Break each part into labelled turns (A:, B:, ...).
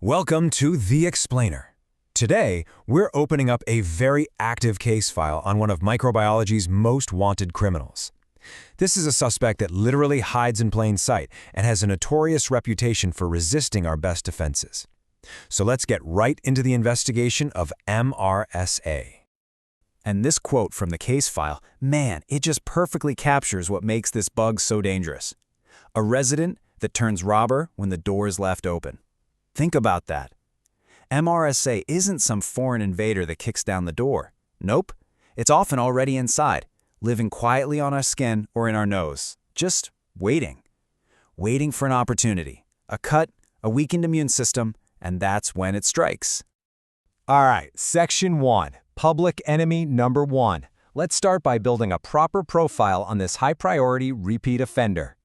A: Welcome to The Explainer. Today, we're opening up a very active case file on one of microbiology's most wanted criminals. This is a suspect that literally hides in plain sight and has a notorious reputation for resisting our best defenses. So let's get right into the investigation of MRSA.
B: And this quote from the case file, man, it just perfectly captures what makes this bug so dangerous. A resident that turns robber when the door is left open. Think about that. MRSA isn't some foreign invader that kicks down the door. Nope, it's often already inside, living quietly on our skin or in our nose, just waiting. Waiting for an opportunity, a cut, a weakened immune system, and that's when it strikes.
C: All right, Section 1, Public Enemy Number 1. Let's start by building a proper profile on this high-priority repeat offender.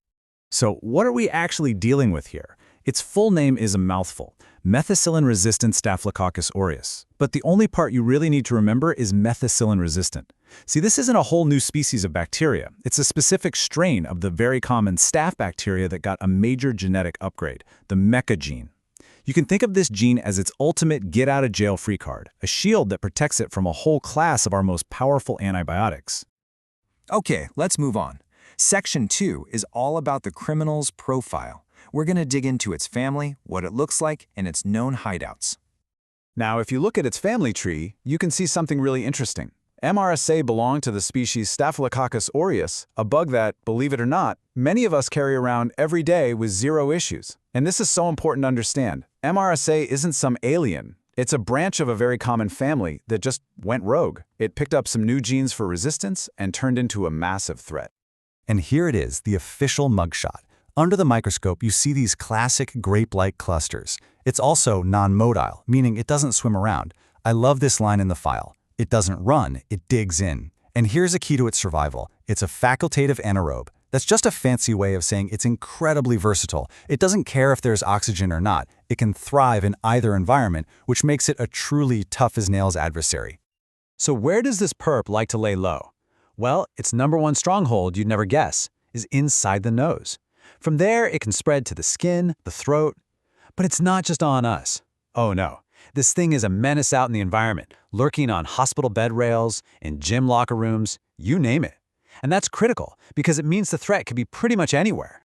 B: So what are we actually dealing with here? Its full name is a mouthful, methicillin-resistant Staphylococcus aureus. But the only part you really need to remember is methicillin-resistant. See, this isn't a whole new species of bacteria. It's a specific strain of the very common staph bacteria that got a major genetic upgrade, the MECA gene. You can think of this gene as its ultimate get-out-of-jail-free card, a shield that protects it from a whole class of our most powerful antibiotics.
A: Okay, let's move on. Section 2 is all about the criminal's profile. We're going to dig into its family, what it looks like, and its known hideouts.
B: Now, if you look at its family tree, you can see something really interesting. MRSA belonged to the species Staphylococcus aureus, a bug that, believe it or not, many of us carry around every day with zero issues. And this is so important to understand. MRSA isn't some alien. It's a branch of a very common family that just went rogue. It picked up some new genes for resistance and turned into a massive threat.
D: And here it is, the official mugshot. Under the microscope, you see these classic grape-like clusters. It's also non-motile, meaning it doesn't swim around. I love this line in the file. It doesn't run, it digs in. And here's a key to its survival. It's a facultative anaerobe. That's just a fancy way of saying it's incredibly versatile. It doesn't care if there's oxygen or not. It can thrive in either environment, which makes it a truly tough-as-nails adversary.
C: So where does this perp like to lay low? Well, its number one stronghold you'd never guess is inside the nose. From there, it can spread to the skin, the throat. But it's not just on us. Oh no, this thing is a menace out in the environment, lurking on hospital bed rails, in gym locker rooms, you name it. And that's critical, because it means the threat could be pretty much anywhere.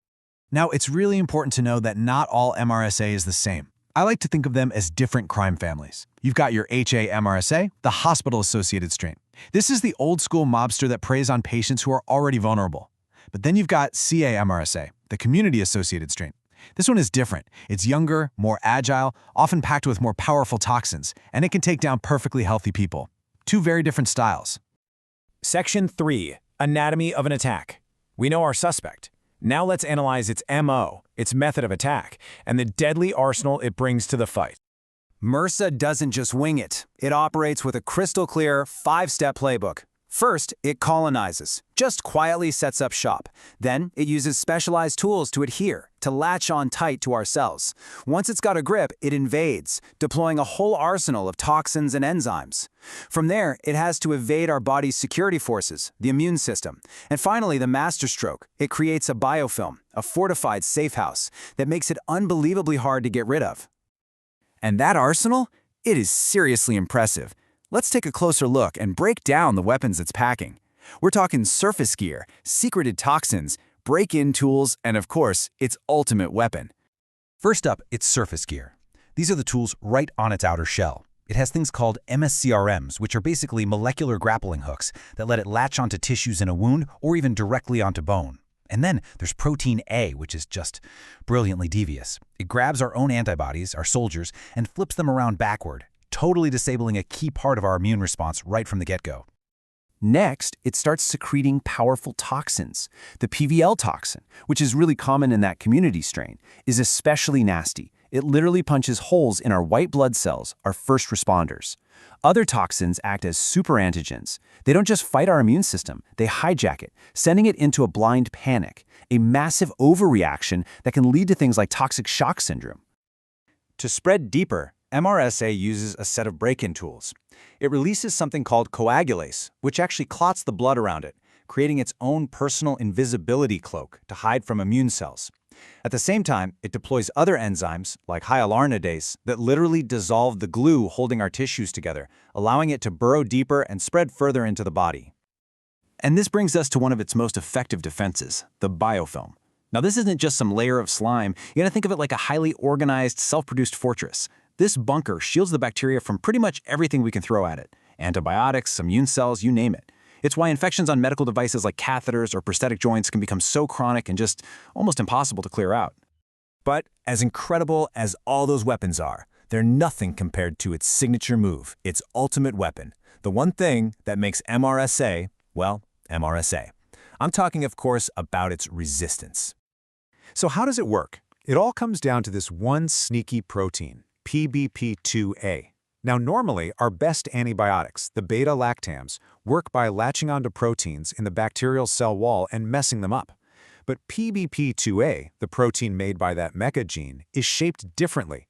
A: Now, it's really important to know that not all MRSA is the same. I like to think of them as different crime families. You've got your HA-MRSA, the hospital-associated strain. This is the old-school mobster that preys on patients who are already vulnerable. But then you've got CA-MRSA, the community-associated strain. This one is different. It's younger, more agile, often packed with more powerful toxins, and it can take down perfectly healthy people. Two very different styles.
C: Section 3, Anatomy of an Attack. We know our suspect. Now let's analyze its MO, its method of attack, and the deadly arsenal it brings to the fight.
A: MRSA doesn't just wing it. It operates with a crystal-clear, 5-step playbook. First, it colonizes, just quietly sets up shop. Then, it uses specialized tools to adhere, to latch on tight to our cells. Once it's got a grip, it invades, deploying a whole arsenal of toxins and enzymes. From there, it has to evade our body's security forces, the immune system. And finally, the masterstroke. It creates a biofilm, a fortified safe house, that makes it unbelievably hard to get rid of. And that arsenal? It is seriously impressive. Let's take a closer look and break down the weapons it's packing. We're talking surface gear, secreted toxins, break-in tools, and of course, its ultimate weapon.
D: First up, it's surface gear. These are the tools right on its outer shell. It has things called MSCRMs, which are basically molecular grappling hooks that let it latch onto tissues in a wound or even directly onto bone. And then there's protein A, which is just brilliantly devious. It grabs our own antibodies, our soldiers, and flips them around backward, totally disabling a key part of our immune response right from the get-go.
A: Next, it starts secreting powerful toxins. The PVL toxin, which is really common in that community strain, is especially nasty. It literally punches holes in our white blood cells, our first responders. Other toxins act as superantigens. They don't just fight our immune system, they hijack it, sending it into a blind panic, a massive overreaction that can lead to things like toxic shock syndrome.
C: To spread deeper, MRSA uses a set of break-in tools. It releases something called coagulase, which actually clots the blood around it, creating its own personal invisibility cloak to hide from immune cells.
B: At the same time, it deploys other enzymes, like hyaluronidase, that literally dissolve the glue holding our tissues together, allowing it to burrow deeper and spread further into the body. And this brings us to one of its most effective defenses, the biofilm. Now, this isn't just some layer of slime. You gotta think of it like a highly organized, self-produced fortress. This bunker shields the bacteria from pretty much everything we can throw at it. Antibiotics, immune cells, you name it. It's why infections on medical devices like catheters or prosthetic joints can become so chronic and just almost impossible to clear out.
A: But as incredible as all those weapons are, they're nothing compared to its signature move, its ultimate weapon, the one thing that makes MRSA, well, MRSA. I'm talking, of course, about its resistance.
C: So how does it work? It all comes down to this one sneaky protein, PBP2A. Now, normally, our best antibiotics, the beta-lactams, work by latching onto proteins in the bacterial cell wall and messing them up. But PBP2A, the protein made by that mecha gene, is shaped differently.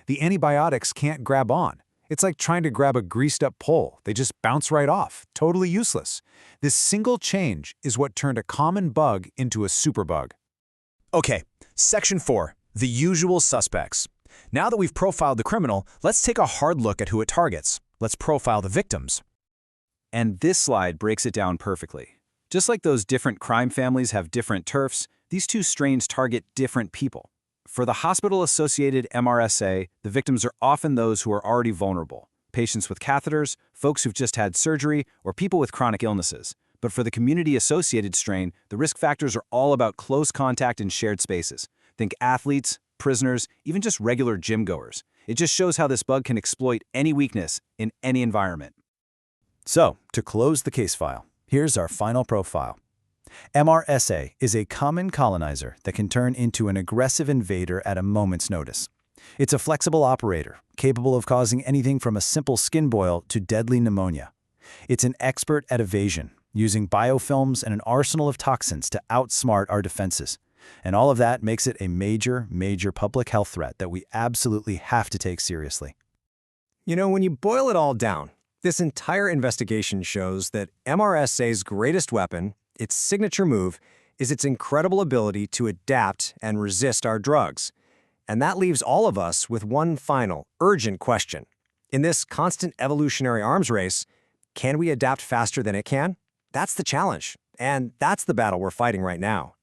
C: The antibiotics can't grab on. It's like trying to grab a greased-up pole. They just bounce right off, totally useless. This single change is what turned a common bug into a superbug.
A: Okay, Section 4, the usual suspects. Now that we've profiled the criminal, let's take a hard look at who it targets. Let's profile the victims.
B: And this slide breaks it down perfectly. Just like those different crime families have different turfs, these two strains target different people. For the hospital-associated MRSA, the victims are often those who are already vulnerable, patients with catheters, folks who've just had surgery, or people with chronic illnesses. But for the community-associated strain, the risk factors are all about close contact and shared spaces. Think athletes, prisoners, even just regular gym goers. It just shows how this bug can exploit any weakness in any environment.
A: So, to close the case file, here's our final profile. MRSA is a common colonizer that can turn into an aggressive invader at a moment's notice. It's a flexible operator, capable of causing anything from a simple skin boil to deadly pneumonia. It's an expert at evasion, using biofilms and an arsenal of toxins to outsmart our defenses. And all of that makes it a major public health threat that we absolutely have to take seriously.
E: You know, when you boil it all down, this entire investigation shows that MRSA's greatest weapon, its signature move, is its incredible ability to adapt and resist our drugs. And that leaves all of us with one final, urgent question. In this constant evolutionary arms race, can we adapt faster than it can? That's the challenge, and that's the battle we're fighting right now.